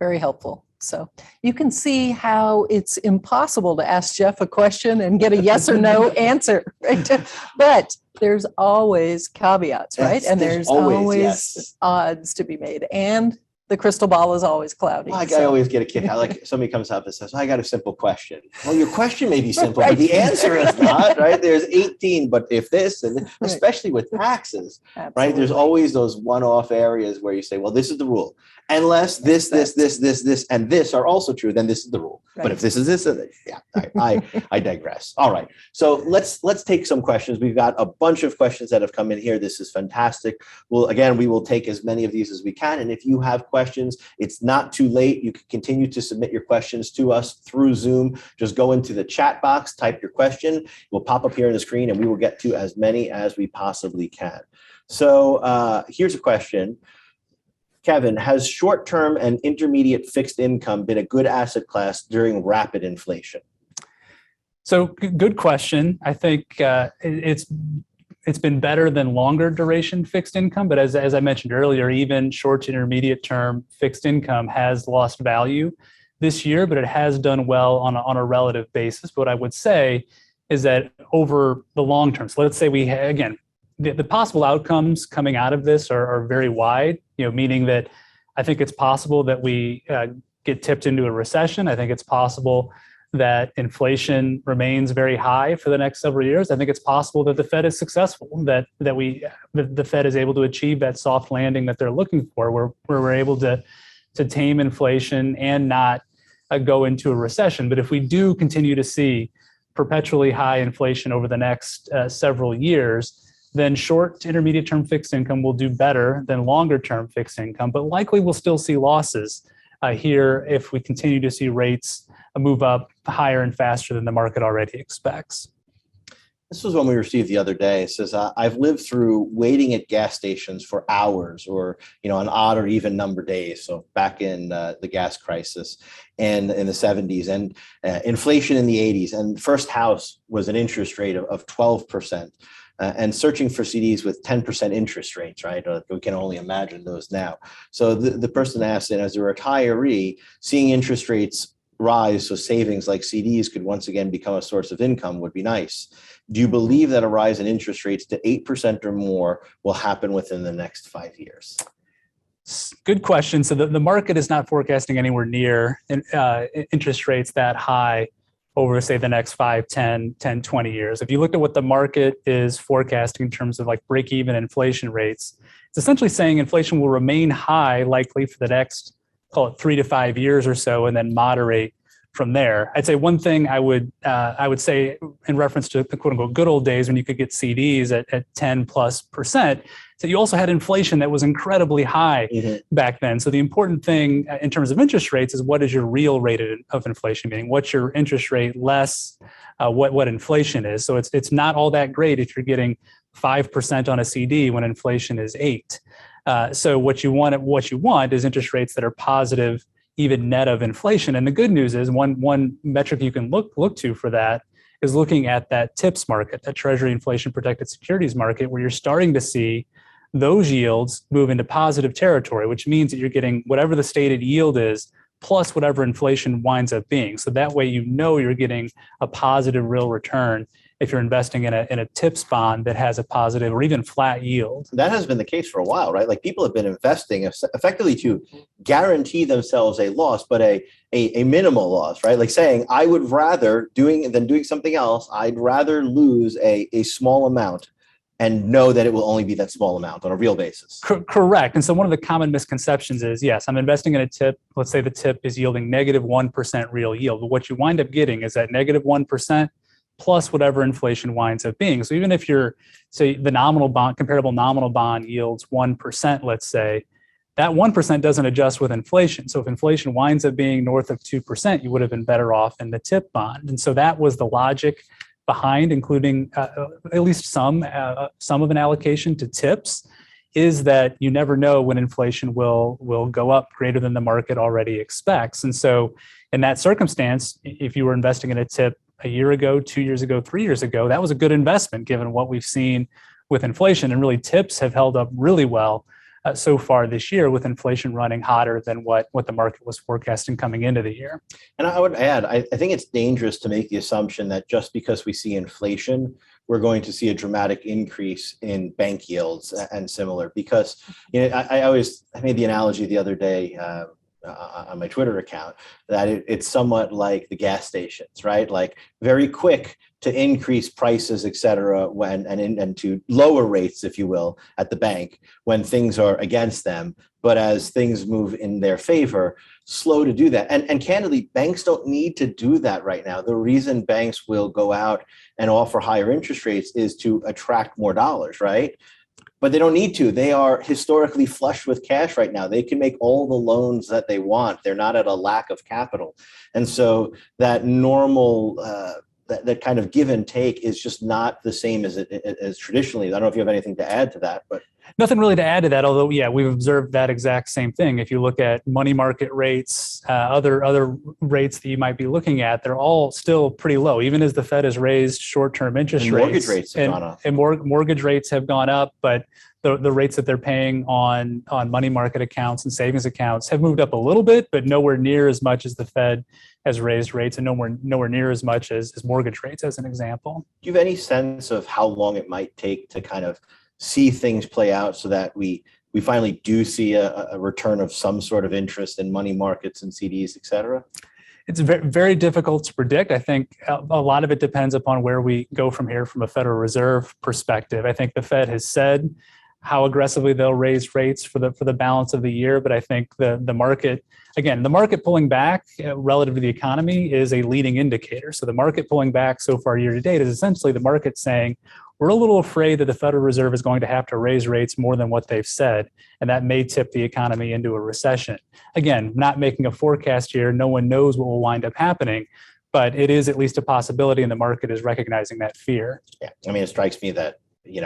Very helpful. So you can see how it's impossible to ask Jeff a question and get a yes or no answer, right? But there's always caveats, right? Yes, and there's always yes. odds to be made. And the crystal ball is always cloudy. Well, I always get a kick out. Like somebody comes up and says, I got a simple question. Well, your question may be simple, Right. but the answer is not, right? There's 18, but if this, and Right. especially with taxes, Absolutely. right? There's always those one-off areas where you say, well, this is the rule. Unless this, and this are also true, then this is the rule. Right. But if this is this, yeah, I digress. All right. So let's take some questions. We've got a bunch of questions that have come in here. This is fantastic. We will take as many of these as we can. And if you have questions, it's not too late. You can continue to submit your questions to us through Zoom. Just go into the chat box, type your question. It will pop up here on the screen, and we will get to as many as we possibly can. So here's a question. Kevin, has short-term and intermediate fixed income been a good asset class during rapid inflation? So good question. I think it's been better than longer duration fixed income, but as I mentioned earlier, even short to intermediate term fixed income has lost value this year, but it has done well on a relative basis. But what I would say is that over the long term, so let's say the possible outcomes coming out of this are very wide, meaning that I think it's possible that we get tipped into a recession. I think it's possible that inflation remains very high for the next several years. I think it's possible that the Fed is successful, that the Fed is able to achieve that soft landing that they're looking for, where we're able to tame inflation and not go into a recession. But if we do continue to see perpetually high inflation over the next several years, then short to intermediate term fixed income will do better than longer term fixed income, but likely we'll still see losses here if we continue to see rates move up higher and faster than the market already expects. This was one we received the other day. It says, I've lived through waiting at gas stations for hours or, on odd or even number days. So back in the gas crisis and in the 70s and inflation in the 80s, and first house was an interest rate of 12%. And searching for CDs with 10% interest rates, right? We can only imagine those now. So the person asked, and as a retiree, seeing interest rates rise, so savings like CDs could once again become a source of income would be nice. Do you believe that a rise in interest rates to 8% or more will happen within the next 5 years? Good question. So the market is not forecasting anywhere near interest rates that high over, say, the next 5, 10, 20 years. If you look at what the market is forecasting in terms of like break-even inflation rates, it's essentially saying inflation will remain high likely for the next, call it 3 to 5 years or so, and then moderate from there. I'd say one thing I would say in reference to the quote unquote good old days when you could get CDs at 10+%, so you also had inflation that was incredibly high back then. So the important thing in terms of interest rates is what is your real rate of inflation, meaning what's your interest rate less what inflation is. So it's not all that great if you're getting 5% on a CD when inflation is 8%. So what you want is interest rates that are positive, even net of inflation. And the good news is one metric you can look to for that is looking at that TIPS market, that Treasury Inflation Protected Securities market, where you're starting to see those yields move into positive territory, which means that you're getting whatever the stated yield is plus whatever inflation winds up being. So that way you're getting a positive real return if you're investing in a TIPS bond that has a positive or even flat yield. That has been the case for a while, right? Like people have been investing effectively to guarantee themselves a loss, but a minimal loss, right? Like saying, I would rather doing something else, I'd rather lose a small amount and know that it will only be that small amount on a real basis. Correct. And so one of the common misconceptions is, yes, I'm investing in a TIP. Let's say the TIP is yielding negative 1% real yield. But what you wind up getting is that negative 1% plus whatever inflation winds up being. So even if you're, say, the comparable nominal bond yields 1%, let's say, that 1% doesn't adjust with inflation. So if inflation winds up being north of 2%, you would have been better off in the TIP bond. And so that was the logic behind including at least some of an allocation to TIPS, is that you never know when inflation will go up greater than the market already expects. And so in that circumstance, if you were investing in a TIP a year ago, 2 years ago, 3 years ago, that was a good investment given what we've seen with inflation. And really TIPS have held up really well so far this year, with inflation running hotter than what the market was forecasting coming into the year. And I would add, I think it's dangerous to make the assumption that just because we see inflation, we're going to see a dramatic increase in bank yields and similar. Because I made the analogy the other day on my Twitter account that it's somewhat like the gas stations, right? Like very quick to increase prices, et cetera, and to lower rates, if you will, at the bank when things are against them. But as things move in their favor, slow to do that. And candidly, banks don't need to do that right now. The reason banks will go out and offer higher interest rates is to attract more dollars, right? But they don't need to. They are historically flush with cash right now. They can make all the loans that they want. They're not at a lack of capital. And so that normal that kind of give and take is just not the same as traditionally. I don't know if you have anything to add to that, but nothing really to add to that. Although, yeah, we've observed that exact same thing. If you look at money market rates, other rates that you might be looking at, they're all still pretty low, even as the Fed has raised short-term interest rates. Mortgage rates have gone up. And mortgage rates have gone up, but the rates that they're paying on money market accounts and savings accounts have moved up a little bit, but nowhere near as much as the Fed has raised rates, and nowhere near as much as mortgage rates, as an example. Do you have any sense of how long it might take to kind of see things play out so that we finally do see a return of some sort of interest in money markets and CDs, et cetera? It's very, very difficult to predict. I think a lot of it depends upon where we go from here from a Federal Reserve perspective. I think the Fed has said how aggressively they'll raise rates for the balance of the year, but I think the market, again, the market pulling back relative to the economy is a leading indicator. So the market pulling back so far year to date is essentially the market saying, we're a little afraid that the Federal Reserve is going to have to raise rates more than what they've said, and that may tip the economy into a recession. Again, not making a forecast here, no one knows what will wind up happening, but it is at least a possibility, and the market is recognizing that fear. Yeah, I mean, it strikes me that,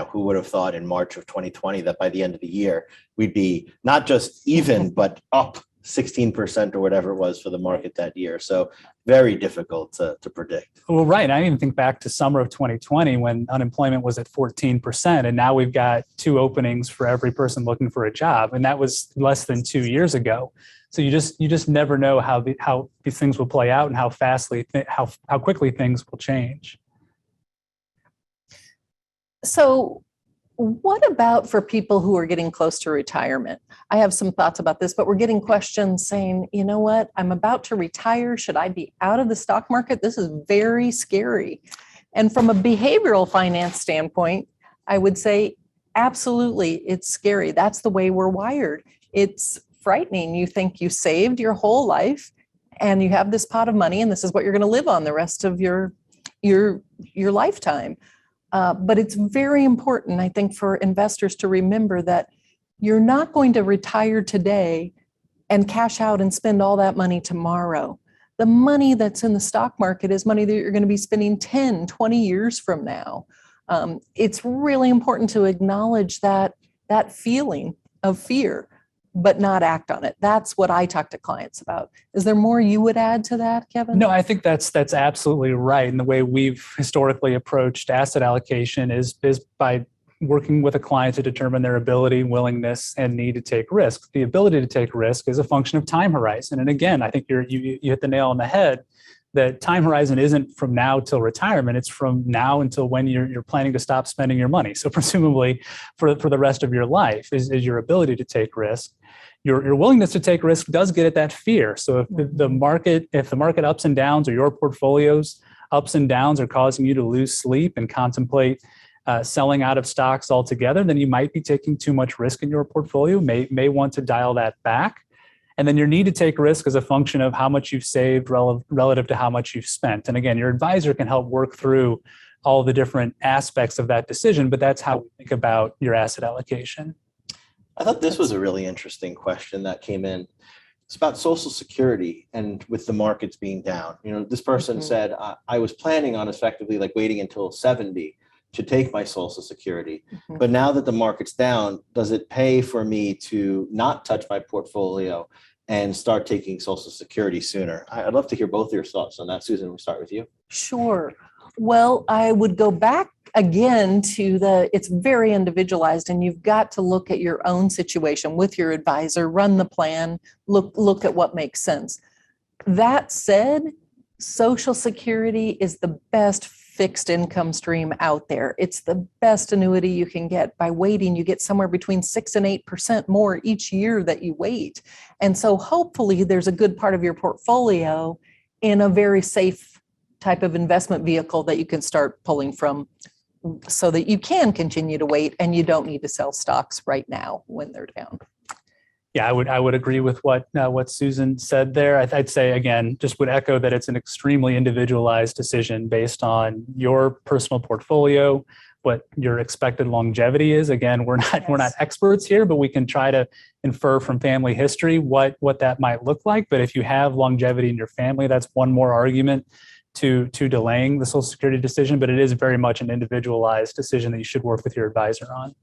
who would have thought in March of 2020 that by the end of the year, we'd be not just even, but up 16% or whatever it was for the market that year. So very difficult to predict. Well, right. I even think back to summer of 2020 when unemployment was at 14%. And now we've got 2 openings for every person looking for a job. And that was less than 2 years ago. So you just never know how these things will play out and how quickly things will change. So what about for people who are getting close to retirement? I have some thoughts about this, but we're getting questions saying, you know what, I'm about to retire. Should I be out of the stock market? This is very scary. And from a behavioral finance standpoint, I would say, absolutely, it's scary. That's the way we're wired. It's frightening. You think you saved your whole life and you have this pot of money and this is what you're going to live on the rest of your lifetime. But it's very important, I think, for investors to remember that you're not going to retire today and cash out and spend all that money tomorrow. The money that's in the stock market is money that you're going to be spending 10, 20 years from now. It's really important to acknowledge that feeling of fear, but not act on it. That's what I talk to clients about. Is there more you would add to that, Kevin? No, I think that's absolutely right. And the way we've historically approached asset allocation is by working with a client to determine their ability, willingness, and need to take risks. The ability to take risk is a function of time horizon. And again, I think you hit the nail on the head. that time horizon isn't from now till retirement. It's from now until when you're planning to stop spending your money. So presumably for the rest of your life is your ability to take risk. Your willingness to take risk does get at that fear. So if the market ups and downs, or your portfolio's ups and downs are causing you to lose sleep and contemplate selling out of stocks altogether, then you might be taking too much risk in your portfolio, may want to dial that back. And then your need to take risk is a function of how much you've saved relative to how much you've spent. And again, your advisor can help work through all the different aspects of that decision, but that's how we think about your asset allocation. I thought this was a really interesting question that came in. It's about Social Security and with the markets being down. This person said, I was planning on effectively like waiting until 70 to take my Social Security. But now that the market's down, does it pay for me to not touch my portfolio and start taking Social Security sooner? I'd love to hear both of your thoughts on that. Susan, we'll start with you. Sure. Well, I would go back again to it's very individualized, and you've got to look at your own situation with your advisor, run the plan, look at what makes sense. That said, Social Security is the best fixed income stream out there. It's the best annuity you can get. By waiting, you get somewhere between 6 and 8% more each year that you wait. And so hopefully there's a good part of your portfolio in a very safe type of investment vehicle that you can start pulling from, so that you can continue to wait and you don't need to sell stocks right now when they're down. Yeah, I would agree with what Susan said there. I'd say, again, just would echo that it's an extremely individualized decision based on your personal portfolio, what your expected longevity is. Again, we're not experts here, but we can try to infer from family history what that might look like. But if you have longevity in your family, that's one more argument to delaying the Social Security decision. But it is very much an individualized decision that you should work with your advisor on.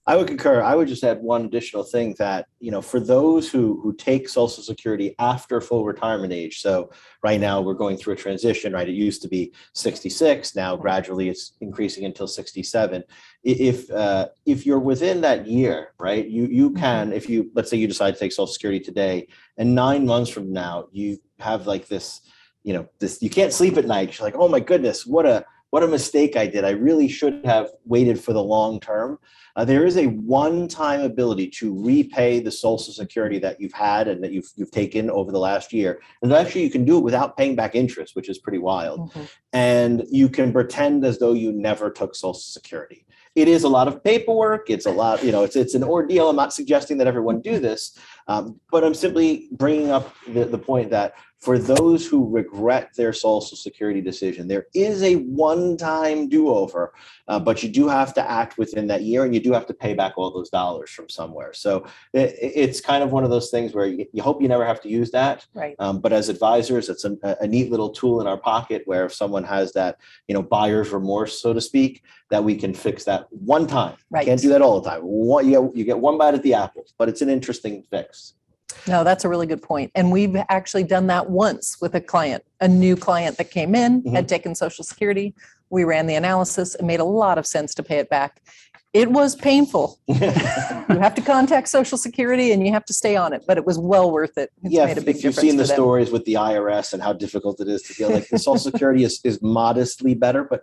I would concur. I would just add one additional thing that, for those who take Social Security after full retirement age. So right now we're going through a transition, right? It used to be 66. Now gradually it's increasing until 67. If you're within that year, right, you can, let's say you decide to take Social Security today, and 9 months from now, you have like this, you can't sleep at night. You're like, oh my goodness, what a mistake I did. I really should have waited for the long term. There is a one-time ability to repay the Social Security that you've had and that you've taken over the last year. And actually you can do it without paying back interest, which is pretty wild. And you can pretend as though you never took Social Security. It is a lot of paperwork. It's a lot, it's an ordeal. I'm not suggesting that everyone do this, but I'm simply bringing up the point that for those who regret their Social Security decision, there is a one-time do-over, but you do have to act within that year, and you do have to pay back all those dollars from somewhere. So it's kind of one of those things where you hope you never have to use that. Right. But as advisors, it's a neat little tool in our pocket where if someone has that, buyer's remorse, so to speak, that we can fix that one time. Right. Can't do that all the time. You get one bite at the apple, but it's an interesting fix. No, that's a really good point. And we've actually done that once with a new client that came in, had taken Social Security. We ran the analysis. It made a lot of sense to pay it back. It was painful. You have to contact Social Security and you have to stay on it, but it was well worth it. It's made a big if you've difference seen the for them. stories with the IRS and how difficult it is to deal, like the Social Security is modestly better, but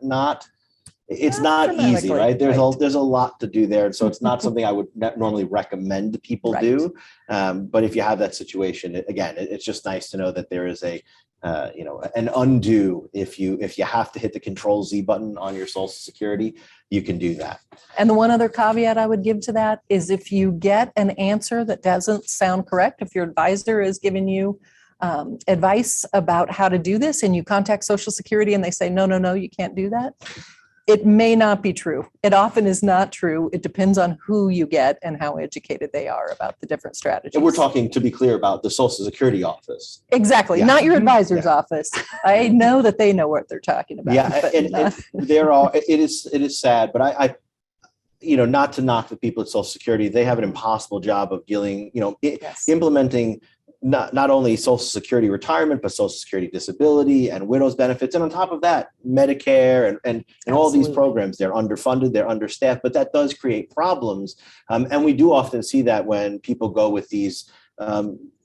it's not easy, right? There's a lot to do there. And so it's not something I would normally recommend people do. But if you have that situation, it's just nice to know that there is an undo. If you have to hit the Control-Z button on your Social Security, you can do that. And the one other caveat I would give to that is if you get an answer that doesn't sound correct, if your advisor is giving you advice about how to do this and you contact Social Security and they say, no, you can't do that, it may not be true. It often is not true. It depends on who you get and how educated they are about the different strategies. And we're talking, to be clear, about the Social Security office. Exactly. Not your advisor's office. I know that they know what they're talking about. Yeah, it is sad, but I not to knock the people at Social Security, they have an impossible job of dealing, implementing not only Social Security retirement, but Social Security disability and widows benefits. And on top of that, Medicare and all these programs, they're underfunded, they're understaffed, but that does create problems. And we do often see that when people go with these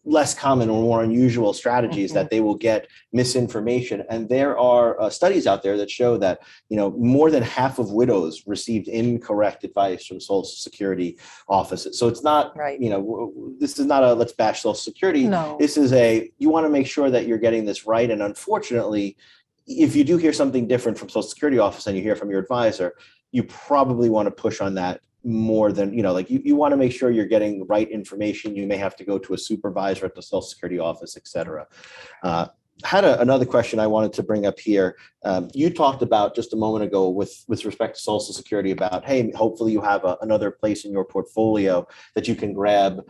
less common or more unusual strategies that they will get misinformation. And there are studies out there that show that, more than half of widows received incorrect advice from Social Security offices. So it's not, Right. This is not a let's bash Social Security. No. This is you want to make sure that you're getting this right. And unfortunately, if you do hear something different from Social Security office and you hear from your advisor, you probably want to push on that more than, you want to make sure you're getting the right information. You may have to go to a supervisor at the Social Security office, et cetera. Had another question I wanted to bring up here. You talked about just a moment ago with respect to Social Security about, hey, hopefully you have another place in your portfolio that you can grab,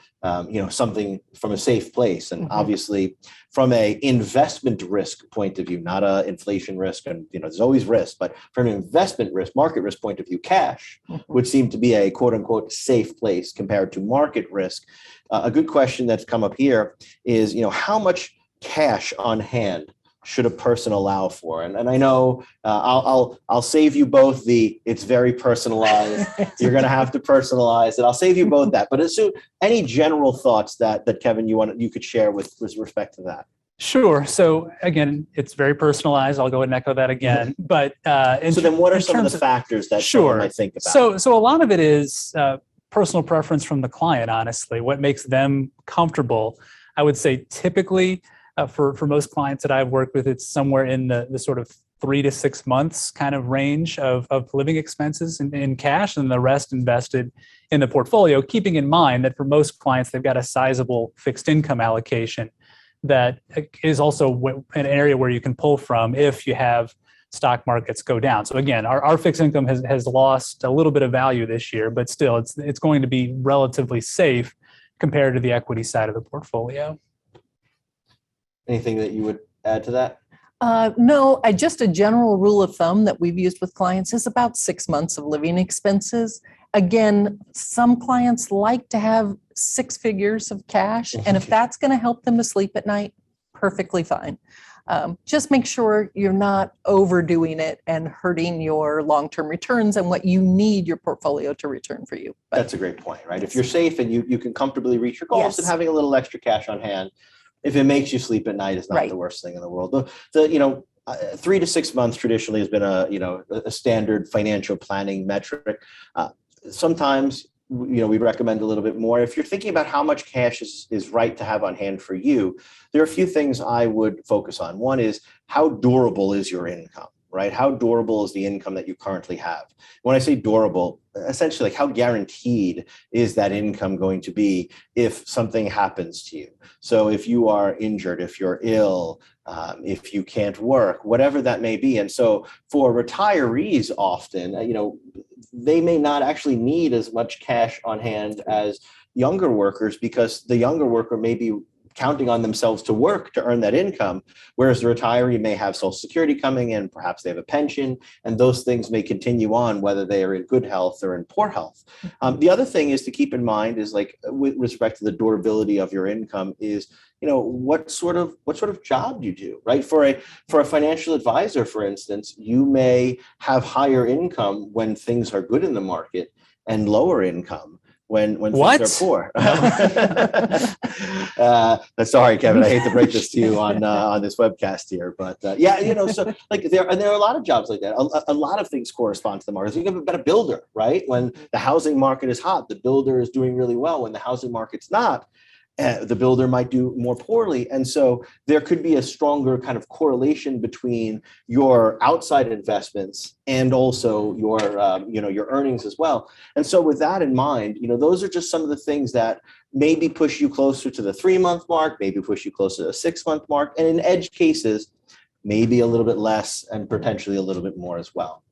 something from a safe place. And obviously from a investment risk point of view, not a inflation risk, and there's always risk, but from an investment risk, market risk point of view, cash would seem to be a quote unquote safe place compared to market risk. A good question that's come up here is, how much cash on hand should a person allow for? And I know I'll save you both it's very personalized. You're going to have to personalize it. I'll save you both that. But any general thoughts that Kevin you could share with respect to that? Sure. So again, it's very personalized. I'll go ahead and echo that again. But so then, what are some of the factors that someone might think about? So a lot of it is personal preference from the client. Honestly, what makes them comfortable. I would say typically. For most clients that I've worked with, it's somewhere in the sort of 3 to 6 months kind of range of living expenses in cash, and the rest invested in the portfolio, keeping in mind that for most clients, they've got a sizable fixed income allocation that is also an area where you can pull from if you have stock markets go down. So again, our fixed income has lost a little bit of value this year, but still it's going to be relatively safe compared to the equity side of the portfolio. Anything that you would add to that? No, just a general rule of thumb that we've used with clients is about 6 months of living expenses. Again, some clients like to have 6 figures of cash, and if that's going to help them to sleep at night, perfectly fine. Just make sure you're not overdoing it and hurting your long-term returns and what you need your portfolio to return for you. That's a great point, right? If you're safe and you can comfortably reach your goals, and having a little extra cash on hand, if it makes you sleep at night, is not the worst thing in the world. 3 to 6 months traditionally has been a standard financial planning metric. Sometimes, we recommend a little bit more. If you're thinking about how much cash is right to have on hand for you, there are a few things I would focus on. One is, how durable is your income? Right? How durable is the income that you currently have? When I say durable, essentially, how guaranteed is that income going to be if something happens to you? So if you are injured, if you're ill, if you can't work, whatever that may be. And so for retirees, often, they may not actually need as much cash on hand as younger workers, because the younger worker may be counting on themselves to work to earn that income, whereas the retiree may have Social Security coming in, perhaps they have a pension, and those things may continue on whether they are in good health or in poor health. The other thing is to keep in mind is, with respect to the durability of your income, is what sort of job you do, right? For a financial advisor, for instance, you may have higher income when things are good in the market and lower income when things are poor. Sorry, Kevin, I hate to break this to you on this webcast here, but so there are a lot of jobs like that. A lot of things correspond to the market. So you have a builder, right? When the housing market is hot, the builder is doing really well. When the housing market's not, the builder might do more poorly. And so there could be a stronger kind of correlation between your outside investments and also your earnings as well. And so with that in mind, those are just some of the things that maybe push you closer to the 3-month mark, maybe push you closer to the 6-month mark. And in edge cases, maybe a little bit less and potentially a little bit more as well.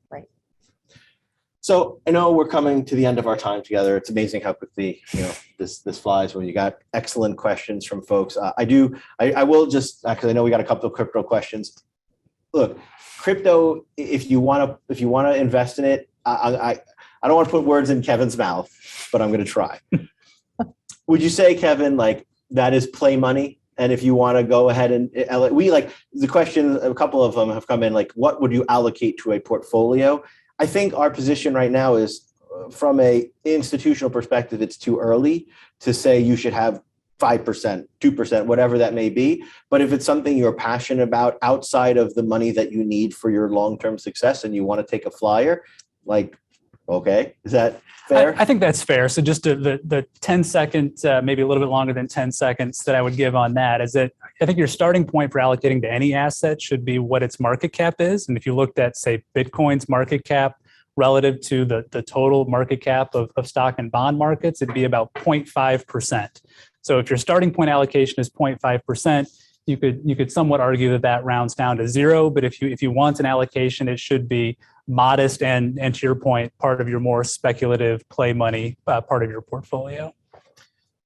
So I know we're coming to the end of our time together. It's amazing how quickly this flies when you got excellent questions from folks. I will just, because I know we got a couple of crypto questions. Look, crypto, if you want to invest in it, I don't want to put words in Kevin's mouth, but I'm going to try. Would you say, Kevin, that is play money? And if you want to go ahead and the question, a couple of them have come in, what would you allocate to a portfolio? I think our position right now is, from a institutional perspective, it's too early to say you should have 5%, 2%, whatever that may be. But if it's something you're passionate about outside of the money that you need for your long-term success and you want to take a flyer, like, okay, is that fair? I think that's fair. So just the 10 seconds, maybe a little bit longer than 10 seconds that I would give on that is that I think your starting point for allocating to any asset should be what its market cap is. And if you looked at, say, Bitcoin's market cap relative to the total market cap of stock and bond markets, it'd be about 0.5%. So if your starting point allocation is 0.5%, you could somewhat argue that rounds down to zero. But if you want an allocation, it should be modest and to your point, part of your more speculative play money part of your portfolio.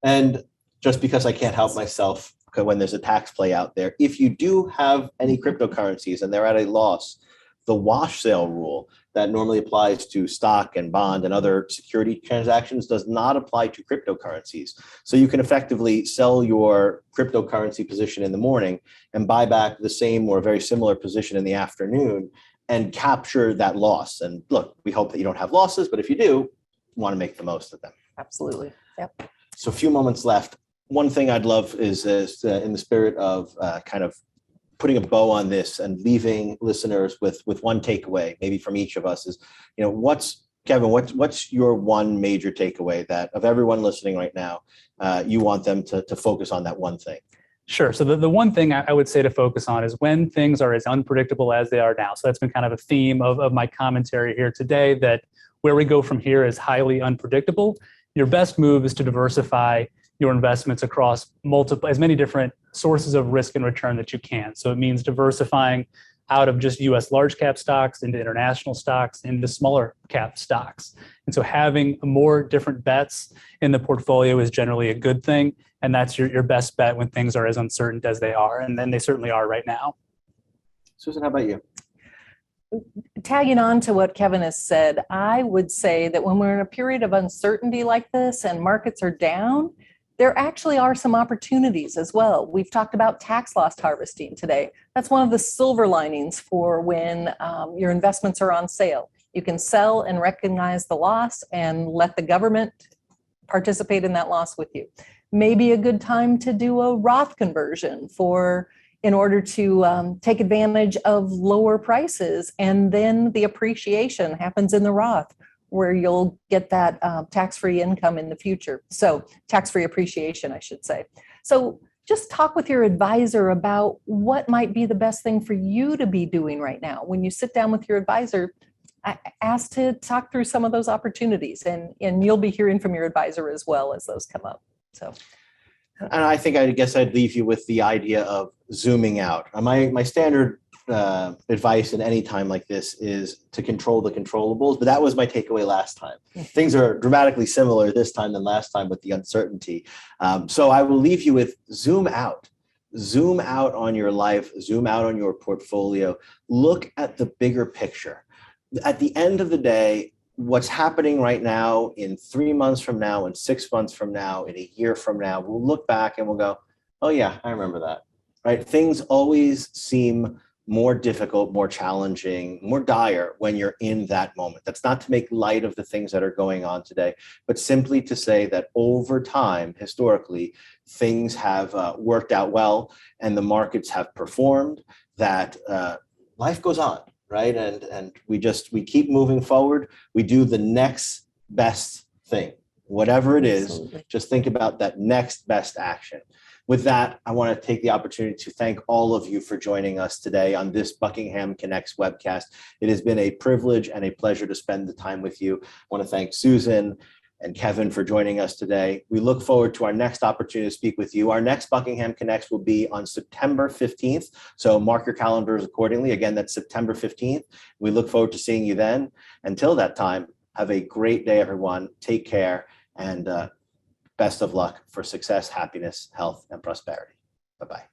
And just because I can't help myself when there's a tax play out there, if you do have any cryptocurrencies and they're at a loss, the wash sale rule that normally applies to stock and bond and other security transactions does not apply to cryptocurrencies. So you can effectively sell your cryptocurrency position in the morning and buy back the same or very similar position in the afternoon and capture that loss. And look, we hope that you don't have losses, but if you do, you want to make the most of them. Absolutely. Yep. So a few moments left. One thing I'd love is in the spirit of kind of putting a bow on this and leaving listeners with one takeaway, maybe from each of us is, Kevin, what's your one major takeaway that of everyone listening right now, you want them to focus on that one thing? Sure. So the one thing I would say to focus on is when things are as unpredictable as they are now. So that's been kind of a theme of my commentary here today, that where we go from here is highly unpredictable. Your best move is to diversify your investments across as many different sources of risk and return that you can. So it means diversifying out of just US large cap stocks into international stocks, into smaller cap stocks. And so having more different bets in the portfolio is generally a good thing. And that's your best bet when things are as uncertain as they are. And then they certainly are right now. Susan, how about you? Tagging on to what Kevin has said, I would say that when we're in a period of uncertainty like this and markets are down, there actually are some opportunities as well. We've talked about tax loss harvesting today. That's one of the silver linings for when your investments are on sale. You can sell and recognize the loss and let the government participate in that loss with you. Maybe a good time to do a Roth conversion in order to take advantage of lower prices, and then the appreciation happens in the Roth, where you'll get that tax-free income in the future. So tax-free appreciation, I should say. So just talk with your advisor about what might be the best thing for you to be doing right now. When you sit down with your advisor, ask to talk through some of those opportunities, and you'll be hearing from your advisor as well as those come up. So. And I guess I'd leave you with the idea of zooming out. My standard advice in any time like this is to control the controllables, but that was my takeaway last time. Things are dramatically similar this time than last time with the uncertainty. So I will leave you with zoom out on your life, zoom out on your portfolio, look at the bigger picture. At the end of the day, what's happening right now, in 3 months from now, in 6 months from now, in a year from now, we'll look back and we'll go, oh yeah, I remember that, right? Things always seem more difficult, more challenging, more dire when you're in that moment. That's not to make light of the things that are going on today, but simply to say that over time, historically, things have worked out well and the markets have performed, that life goes on. Right. And we keep moving forward. We do the next best thing, whatever it is. Absolutely. Just think about that next best action. With that, I want to take the opportunity to thank all of you for joining us today on this Buckingham Connects webcast. It has been a privilege and a pleasure to spend the time with you. I want to thank Susan and Kevin for joining us today. We look forward to our next opportunity to speak with you. Our next Buckingham Connects will be on September 15th. So mark your calendars accordingly. Again, that's September 15th. We look forward to seeing you then. Until that time, have a great day, everyone. Take care, and best of luck for success, happiness, health, and prosperity. Bye-bye.